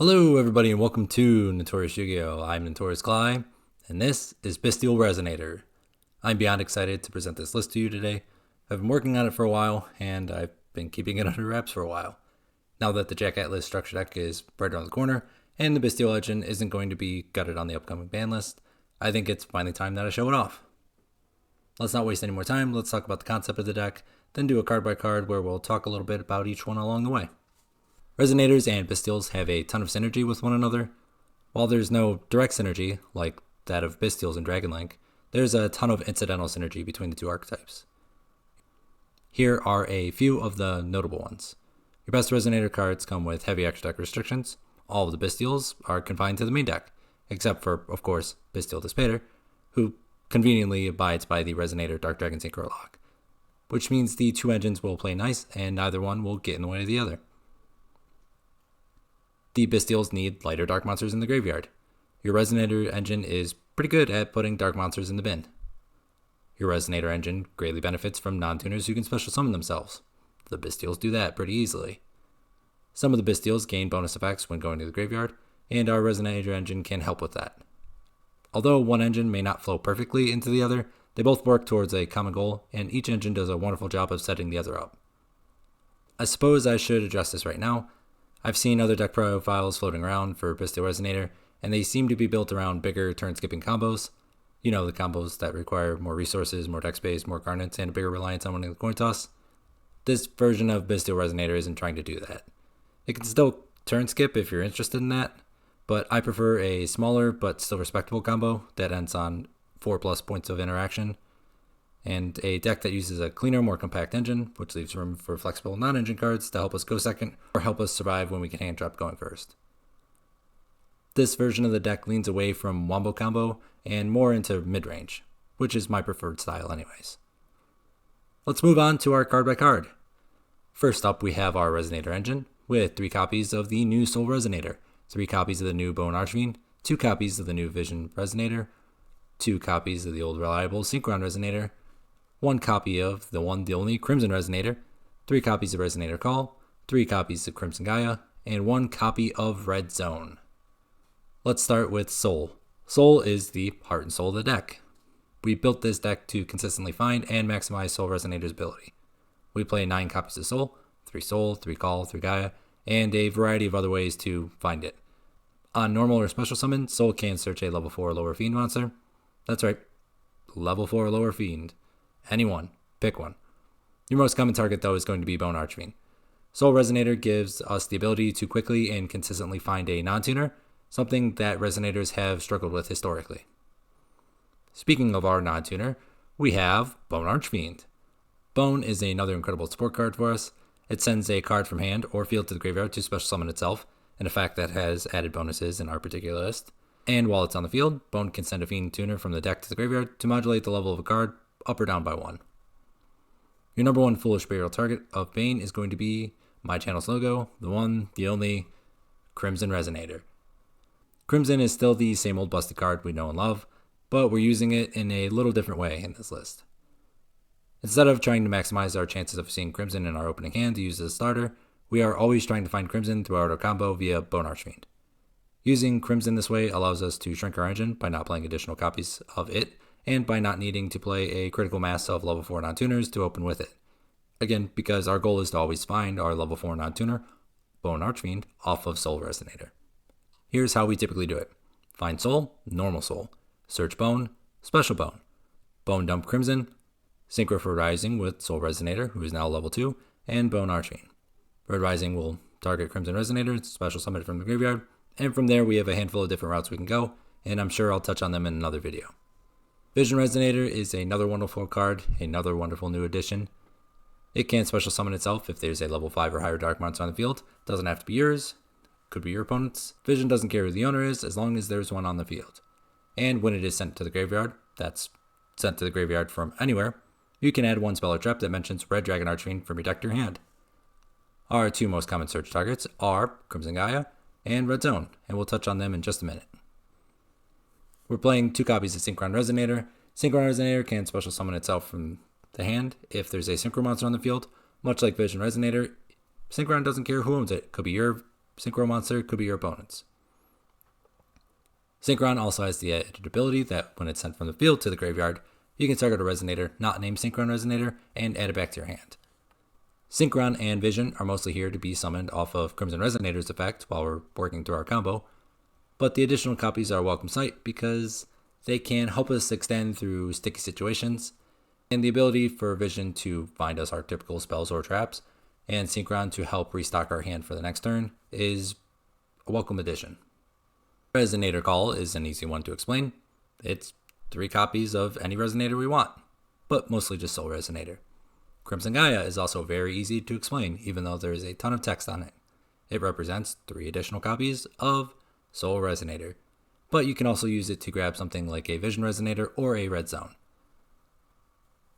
Hello everybody and welcome to Notorious Yu-Gi-Oh! I'm Notorious Cly, and this is Bystial Resonator. I'm beyond excited to present this list to you today. I've been working on it for a while, and I've been keeping it under wraps for a while. Now that the Jack Atlas structure deck is right around the corner, and the Bystial Engine isn't going to be gutted on the upcoming ban list, I think it's finally time that I show it off. Let's not waste any more time, let's talk about the concept of the deck, then do a card by card where we'll talk a little bit about each one along the way. Resonators and Bystials have a ton of synergy with one another. While there's no direct synergy, like that of Bystials and Dragon Link, there's a ton of incidental synergy between the two archetypes. Here are a few of the notable ones. Your best Resonator cards come with heavy extra deck restrictions. All of the Bystials are confined to the main deck, except for, of course, Bystial Despater, who conveniently abides by the Resonator Dark Dragon Synchro lock, which means the two engines will play nice and neither one will get in the way of the other. The Bystials need lighter dark monsters in the graveyard. Your Resonator Engine is pretty good at putting dark monsters in the bin. Your Resonator Engine greatly benefits from non-tuners who can special summon themselves. The Bystials do that pretty easily. Some of the Bystials gain bonus effects when going to the graveyard, and our Resonator Engine can help with that. Although one engine may not flow perfectly into the other, they both work towards a common goal, and each engine does a wonderful job of setting the other up. I suppose I should address this right now. I've seen other deck profiles floating around for Bystial Resonator, and they seem to be built around bigger turn-skipping combos. You know, the combos that require more resources, more deck space, more garnets, and a bigger reliance on winning the coin toss. This version of Bystial Resonator isn't trying to do that. It can still turn skip if you're interested in that, but I prefer a smaller but still respectable combo that ends on 4+ points of interaction, and a deck that uses a cleaner, more compact engine, which leaves room for flexible non-engine cards to help us go second or help us survive when we can hand trap going first. This version of the deck leans away from wombo combo and more into mid-range, which is my preferred style anyways. Let's move on to our card by card. First up, we have our Resonator Engine with 3 copies of the new Soul Resonator, 3 copies of the new Bone Archfiend, 2 copies of the new Vision Resonator, 2 copies of the old reliable Synchron Resonator, 1 copy of the one, the only Crimson Resonator, 3 copies of Resonator Call, 3 copies of Crimson Gaia, and 1 copy of Red Zone. Let's start with Soul. Soul is the heart and soul of the deck. We built this deck to consistently find and maximize Soul Resonator's ability. We play 9 copies of Soul, 3 Call, 3 Gaia, and a variety of other ways to find it. On normal or special summon, Soul can search a level 4 or lower Fiend monster. That's right, level 4 or lower Fiend. Anyone, pick one. Your most common target though is going to be Bone Archfiend. Soul Resonator gives us the ability to quickly and consistently find a non-tuner, something that Resonators have struggled with historically. Speaking of our non-tuner, we have Bone Archfiend. Bone is another incredible support card for us. It sends a card from hand or field to the graveyard to special summon itself, an effect that has added bonuses in our particular list. And while it's on the field, Bone can send a Fiend tuner from the deck to the graveyard to modulate the level of a card up or down by 1. Your number 1 foolish burial target of Bane is going to be my channel's logo, the one, the only, Crimson Resonator. Crimson is still the same old busted card we know and love, but we're using it in a little different way in this list. Instead of trying to maximize our chances of seeing Crimson in our opening hand to use as a starter, we are always trying to find Crimson throughout our combo via Bone Archfiend. Using Crimson this way allows us to shrink our engine by not playing additional copies of it, and by not needing to play a critical mass of level 4 non-tuners to open with it. Again, because our goal is to always find our level 4 non-tuner, Bone Archfiend, off of Soul Resonator. Here's how we typically do it. Find Soul, normal Soul. Search Bone, special Bone. Bone dump Crimson. Synchro for Rising with Soul Resonator, who is now level 2, and Bone Archfiend. Red Rising will target Crimson Resonator, special summon it from the graveyard, and from there we have a handful of different routes we can go, and I'm sure I'll touch on them in another video. Vision Resonator is another wonderful card, another wonderful new addition. It can special summon itself if there's a level 5 or higher dark monster on the field. Doesn't have to be yours, could be your opponent's. Vision doesn't care who the owner is as long as there's one on the field. And when it is sent to the graveyard, that's sent to the graveyard from anywhere, you can add 1 spell or trap that mentions Red Dragon Archfiend from your deck to your hand. Our 2 most common search targets are Crimson Gaia and Red Zone, and we'll touch on them in just a minute. We're playing 2 copies of Synchron Resonator. Synchron Resonator can special summon itself from the hand if there's a Synchro monster on the field. Much like Vision Resonator, Synchron doesn't care who owns it. Could be your synchro monster could be your opponent's. Synchron also has the added ability that when it's sent from the field to the graveyard, you can target a Resonator not named Synchron Resonator and add it back to your hand. Synchron and Vision are mostly here to be summoned off of Crimson Resonator's effect while we're working through our combo, but the additional copies are a welcome sight because they can help us extend through sticky situations, and the ability for Vision to find us our typical spells or traps, and Synchron to help restock our hand for the next turn is a welcome addition. Resonator Call is an easy one to explain. It's 3 copies of any Resonator we want, but mostly just Soul Resonator. Crimson Gaia is also very easy to explain, even though there is a ton of text on it. It represents 3 additional copies of Soul Resonator, but you can also use it to grab something like a Vision Resonator or a Red Zone.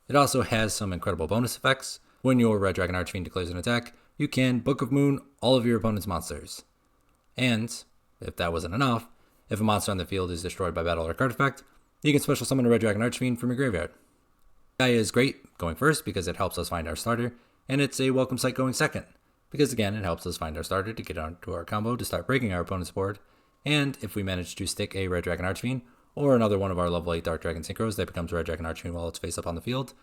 It also has some incredible bonus effects. When your Red Dragon Archfiend declares an attack, you can Book of Moon all of your opponent's monsters. And if that wasn't enough, if a monster on the field is destroyed by battle or card effect, you can special summon a Red Dragon Archfiend from your graveyard. Gaia is great going first because it helps us find our starter, and it's a welcome sight going second, because again, it helps us find our starter to get onto our combo to start breaking our opponent's board, and if we manage to stick a Red Dragon Archfiend, or another one of our level 8 Dark Dragon Synchros that becomes Red Dragon Archfiend while it's face up on the field,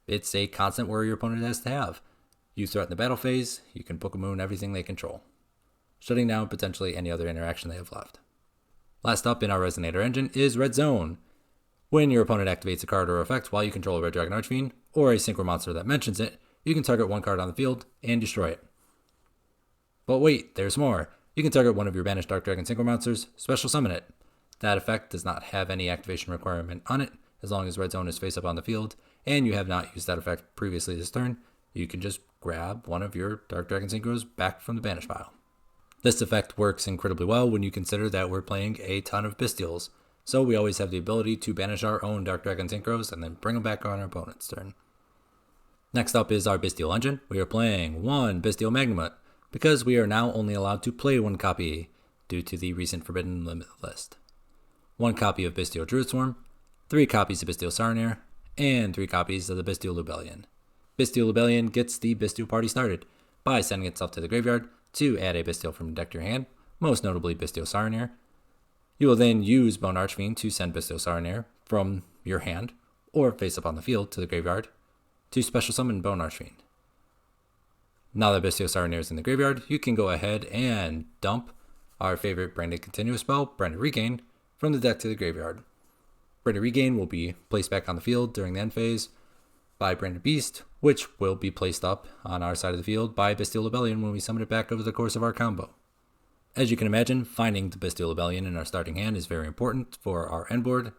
it's a constant worry your opponent has to have. You threaten the battle phase, you can Book of Moon everything they control, shutting down potentially any other interaction they have left. Last up in our Resonator Engine is Red Zone. When your opponent activates a card or effect while you control a Red Dragon Archfiend, or a synchro monster that mentions it, you can target 1 card on the field and destroy it. But wait, there's more. You can target one of your banished Dark Dragon Synchro monsters, special summon it. That effect does not have any activation requirement on it, as long as Red Zone is face up on the field, and you have not used that effect previously this turn, you can just grab one of your Dark Dragon Synchros back from the banish pile. This effect works incredibly well when you consider that we're playing a ton of Bystials, so we always have the ability to banish our own Dark Dragon Synchros and then bring them back on our opponent's turn. Next up is our Bystial Engine. We are playing 1 Bystial Magnemite, because we are now only allowed to play 1 copy due to the recent Forbidden Limit list. 1 copy of Bystial Druid Swarm, 3 copies of Bystial Sarnier, and 3 copies of the Bystial Lubellion. Bystial Lubellion gets the Bystial party started by sending itself to the graveyard to add a Bystial from the deck to your hand, most notably Bystial Sarnier. You will then use Bone Archfiend to send Bystial Sarnier from your hand, or face up on the field to the graveyard, to special summon Bone Archfiend. Now that Bystial Sarnier is in the graveyard, you can go ahead and dump our favorite Branded Continuous spell, Branded Regain, from the deck to the graveyard. Branded Regain will be placed back on the field during the end phase by Branded Beast, which will be placed up on our side of the field by Bystial Lubellion when we summon it back over the course of our combo. As you can imagine, finding the Bystial Lubellion in our starting hand is very important for our end board,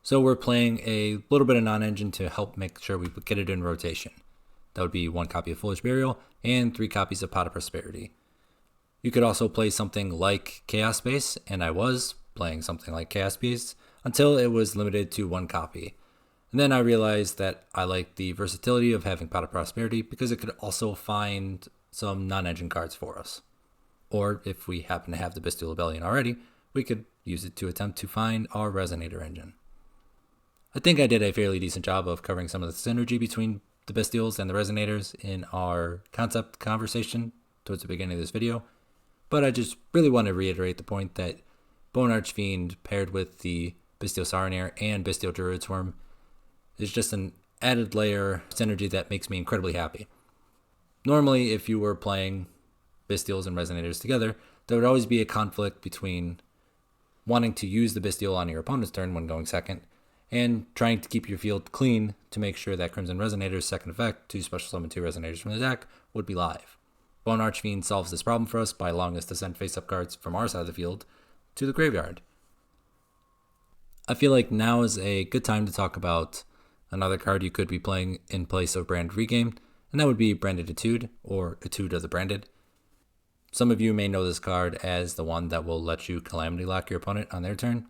so we're playing a little bit of non-engine to help make sure we get it in rotation. That would be 1 copy of Foolish Burial and 3 copies of Pot of Prosperity. You could also play something like Chaos Space, and I was playing something like Chaos Space until it was limited to 1 copy. And then I realized that I liked the versatility of having Pot of Prosperity because it could also find some non-engine cards for us. Or if we happen to have the Bystial Lubellion already, we could use it to attempt to find our Resonator Engine. I think I did a fairly decent job of covering some of the synergy between the Bystials and the Resonators in our concept conversation towards the beginning of this video, but I just really want to reiterate the point that Bone Archfiend paired with the Bystial Sarnier and Bystial Druid Swarm is just an added layer of synergy that makes me incredibly happy. Normally, if you were playing Bystials and Resonators together, there would always be a conflict between wanting to use the Bystial on your opponent's turn when going second, and trying to keep your field clean to make sure that Crimson Resonator's second effect to special summon 2 Resonators from the deck would be live. Bone Archfiend solves this problem for us by allowing us to send face-up cards from our side of the field to the graveyard. I feel like now is a good time to talk about another card you could be playing in place of Branded Regain, and that would be Branded Etude, or Etude of the Branded. Some of you may know this card as the one that will let you Calamity Lock your opponent on their turn,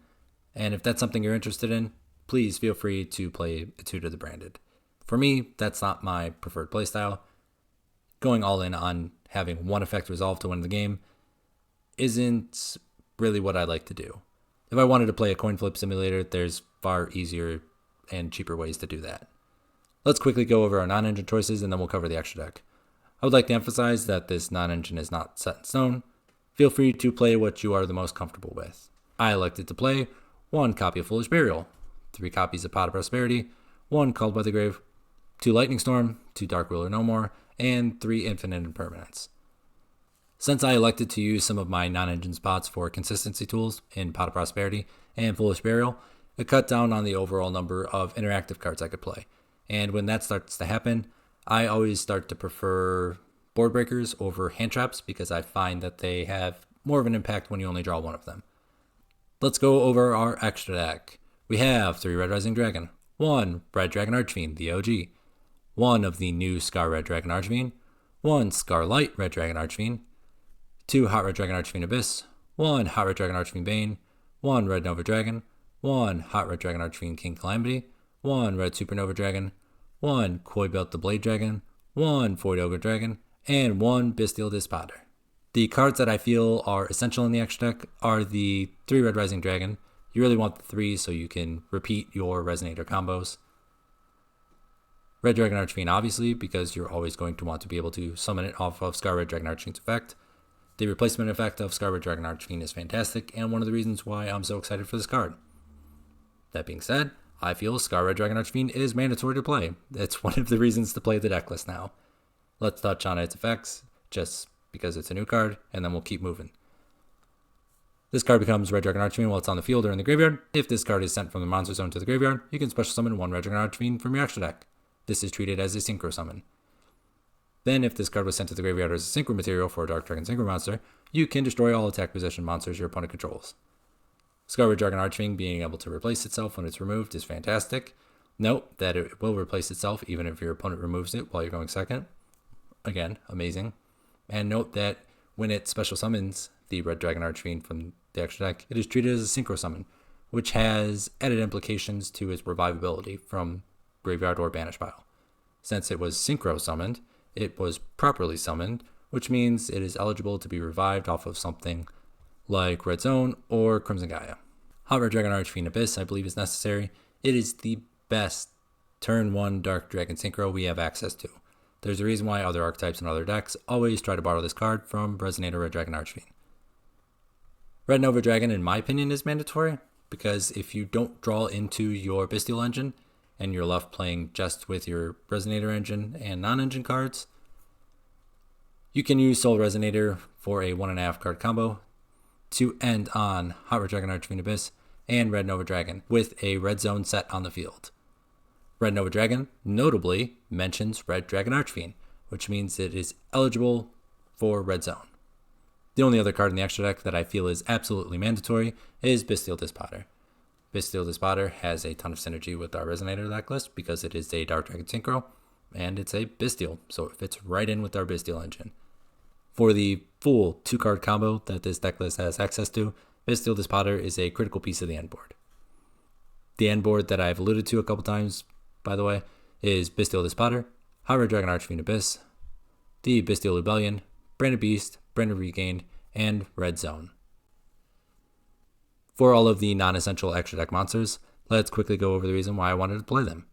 and if that's something you're interested in, please feel free to play Etude of the Branded. For me, that's not my preferred playstyle. Going all in on having 1 effect resolve to win the game isn't really what I like to do. If I wanted to play a coin flip simulator, there's far easier and cheaper ways to do that. Let's quickly go over our non-engine choices and then we'll cover the extra deck. I would like to emphasize that this non-engine is not set in stone. Feel free to play what you are the most comfortable with. I elected to play 1 copy of Foolish Burial, 3 copies of Pot of Prosperity, 1 Called by the Grave, 2 Lightning Storm, 2 Dark Will or No More, and 3 Infinite Impermanence. Since I elected to use some of my non-engine spots for consistency tools in Pot of Prosperity and Foolish Burial, it cut down on the overall number of interactive cards I could play. And when that starts to happen, I always start to prefer board breakers over hand traps because I find that they have more of an impact when you only draw one of them. Let's go over our extra deck. We have 3 Red Rising Dragon, 1 Red Dragon Archfiend, the OG, 1 of the new Scar Red Dragon Archfiend, 1 Scarlight Red Dragon Archfiend, 2 Hot Red Dragon Archfiend Abyss, 1 Hot Red Dragon Archfiend Bane, 1 Red Nova Dragon, 1 Hot Red Dragon Archfiend King Calamity, 1 Red Supernova Dragon, 1 Koi Belt the Blade Dragon, 1 Void Ogre Dragon, and 1 Bystial Despotter. The cards that I feel are essential in the extra deck are the 3 Red Rising Dragon. You really want the 3 so you can repeat your Resonator combos. Red Dragon Archfiend, obviously, because you're always going to want to be able to summon it off of Scar Red Dragon Archfiend's effect. The replacement effect of Scar Red Dragon Archfiend is fantastic, and one of the reasons why I'm so excited for this card. That being said, I feel Scar Red Dragon Archfiend is mandatory to play. It's one of the reasons to play the deck list now. Let's touch on its effects, just because it's a new card, and then we'll keep moving. This card becomes Red Dragon Archfiend while it's on the field or in the graveyard. If this card is sent from the monster zone to the graveyard, you can special summon 1 Red Dragon Archfiend from your extra deck. This is treated as a synchro summon. Then, if this card was sent to the graveyard as a synchro material for a Dark Dragon Synchro monster, you can destroy all attack position monsters your opponent controls. Scar Red Dragon Archfiend being able to replace itself when it's removed is fantastic. Note that it will replace itself even if your opponent removes it while you're going second. Again, amazing. And note that when it special summons the Red Dragon Archfiend from the extra deck, it is treated as a synchro summon, which has added implications to its revivability from graveyard or banish pile. Since it was synchro summoned, it was properly summoned, which means it is eligible to be revived off of something like Red Zone or Crimson Gaia. Hot Red Dragon Archfiend Abyss, I believe, is necessary. It is the best turn 1 Dark Dragon Synchro we have access to. There's a reason why other archetypes and other decks always try to borrow this card from Resonator Red Dragon Archfiend. Red Nova Dragon, in my opinion, is mandatory, because if you don't draw into your Bystial Engine, and you're left playing just with your Resonator Engine and non-engine cards, you can use Soul Resonator for a 1.5 card combo to end on Hot Red Dragon Archfiend Abyss and Red Nova Dragon with a Red Zone set on the field. Red Nova Dragon notably mentions Red Dragon Archfiend, which means it is eligible for Red Zone. The only other card in the extra deck that I feel is absolutely mandatory is Bystial Despotter. Bystial Despotter has a ton of synergy with our Resonator deck list because it is a Dark Dragon Synchro, and it's a Bystial, so it fits right in with our Bystial Engine. For the full 2-card combo that this deck list has access to, Bystial Despotter is a critical piece of the end board. The end board that I've alluded to a couple times, by the way, is Bystial Despotter, Hot Red Dragon Archfiend Abyss, the Bystial Rebellion, Branded Beast, Branded Regained, and Red Zone. For all of the non-essential extra deck monsters, let's quickly go over the reason why I wanted to play them.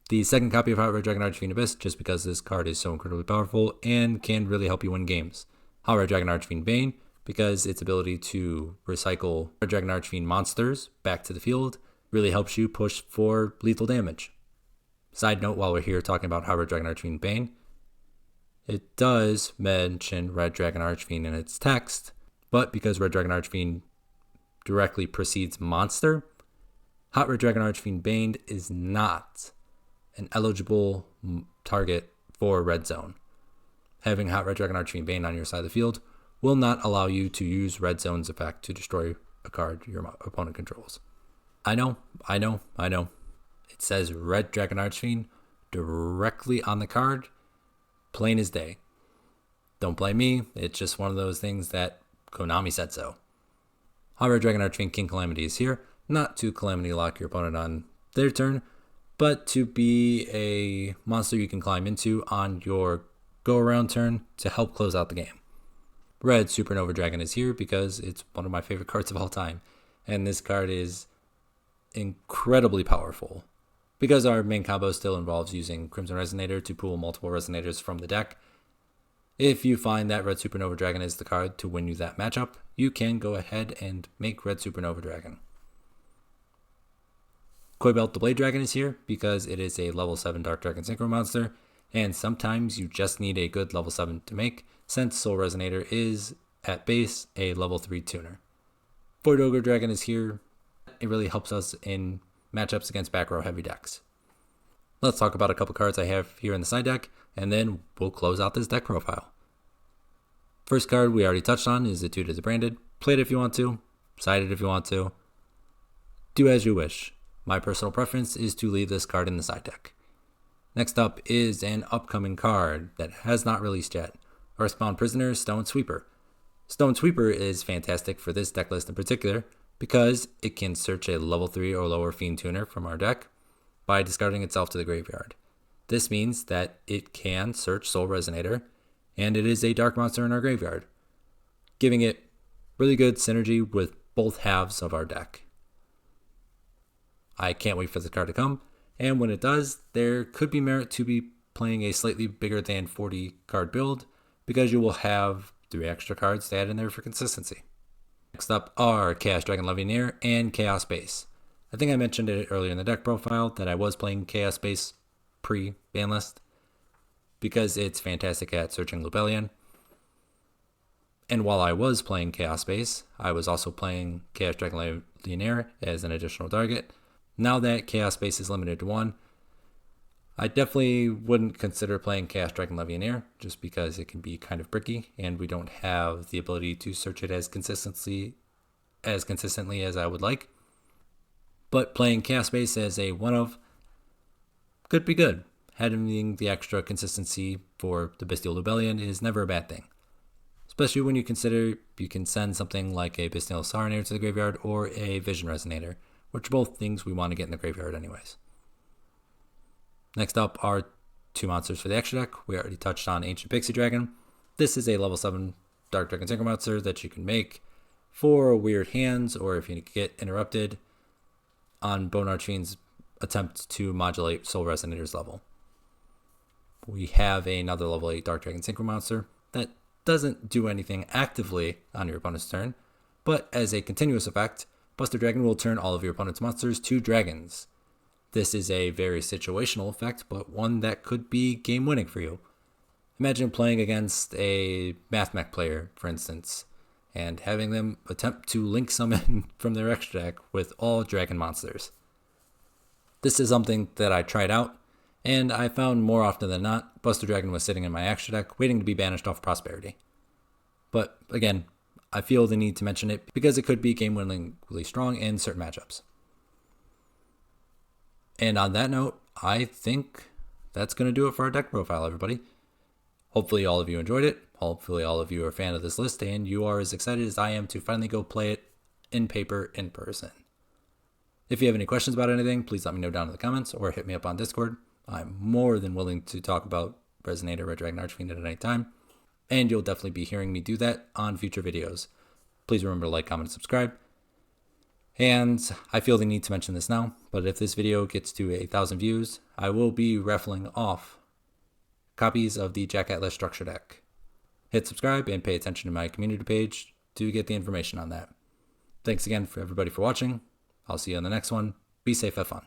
The second copy of Hot Red Dragon Archfiend Abyss, just because this card is so incredibly powerful and can really help you win games. Hot Red Dragon Archfiend Bane, because its ability to recycle Red Dragon Archfiend monsters back to the field really helps you push for lethal damage. Side note, while we're here talking about Hot Red Dragon Archfiend Bane, it does mention Red Dragon Archfiend in its text, but because Red Dragon Archfiend directly precedes monster, Hot Red Dragon Archfiend Bane is not an eligible target for Red Zone. Having Hot Red Dragon Archfiend Bane on your side of the field will not allow you to use Red Zone's effect to destroy a card your opponent controls. I know. It says Red Dragon Archfiend directly on the card, plain as day. Don't blame me, it's just one of those things that Konami said so. Hot Red Dragon Archfiend King Calamity is here, not to Calamity lock your opponent on their turn, but to be a monster you can climb into on your go-around turn to help close out the game. Red Supernova Dragon is here because it's one of my favorite cards of all time, and this card is incredibly powerful. Because our main combo still involves using Crimson Resonator to pull multiple Resonators from the deck, If you find that Red Supernova Dragon is the card to win you that matchup, you can go ahead and make Red Supernova Dragon. Coilbelt the Blade Dragon is here because it is a level 7 Dark Dragon Synchro monster, and sometimes you just need a good level 7 to make, since Soul Resonator is, at base, a level 3 tuner. Void Ogre Dragon is here. It really helps us in matchups against back row heavy decks. Let's talk about a couple cards I have here in the side deck, and then we'll close out this deck profile. First card we already touched on is Etude as a Branded. Play it if you want to, side it if you want to. Do as you wish. My personal preference is to leave this card in the side deck. Next up is an upcoming card that has not released yet. Earthbound Prisoner, Stone Sweeper. Stone Sweeper is fantastic for this deck list in particular because it can search a level 3 or lower Fiend Tuner from our deck by discarding itself to the graveyard. This means that it can search Soul Resonator, and it is a dark monster in our graveyard, giving it really good synergy with both halves of our deck. I can't wait for the card to come, and when it does, there could be merit to be playing a slightly bigger than 40 card build because you will have 3 extra cards to add in there for consistency. Next up are Chaos Dragon Legionnaire and Chaos Base. I think I mentioned it earlier in the deck profile that I was playing Chaos Base pre-ban list because it's fantastic at searching Lubellion. And while I was playing Chaos Base, I was also playing Chaos Dragon Legionnaire as an additional target. Now that Chaos Base is limited to 1, I definitely wouldn't consider playing Chaos Dragon Legionnaire just because it can be kind of bricky and we don't have the ability to search it as consistently as I would like. But playing Chaos Base as a one-of could be good. Having the extra consistency for the Bystial Lubellion is never a bad thing. Especially when you consider you can send something like a Bystial Sarnator to the graveyard or a Vision Resonator, which are both things we want to get in the graveyard anyways. Next up are 2 monsters for the extra deck. We already touched on Ancient Pixie Dragon. This is a level 7 Dark Dragon Synchro monster that you can make for weird hands or if you get interrupted on Bone Archfiend's attempt to modulate Soul Resonator's level. We have another level 8 Dark Dragon Synchro monster that doesn't do anything actively on your opponent's turn, but as a continuous effect, Buster Dragon will turn all of your opponent's monsters to dragons. This is a very situational effect, but one that could be game-winning for you. Imagine playing against a Math Mech player, for instance, and having them attempt to link summon from their extra deck with all dragon monsters. This is something that I tried out, and I found more often than not, Buster Dragon was sitting in my extra deck waiting to be banished off Prosperity. But again, I feel the need to mention it because it could be game-winningly strong in certain matchups. And on that note, I think that's going to do it for our deck profile, everybody. Hopefully all of you enjoyed it. Hopefully all of you are a fan of this list and you are as excited as I am to finally go play it in paper in person. If you have any questions about anything, please let me know down in the comments or hit me up on Discord. I'm more than willing to talk about Resonator Red Dragon Archfiend at any time, and you'll definitely be hearing me do that on future videos. Please remember to like, comment, and subscribe. And I feel the need to mention this now, but if this video gets to 1,000 views, I will be raffling off copies of the Jack Atlas Structure Deck. Hit subscribe and pay attention to my community page to get the information on that. Thanks again for everybody for watching. I'll see you on the next one. Be safe, have fun.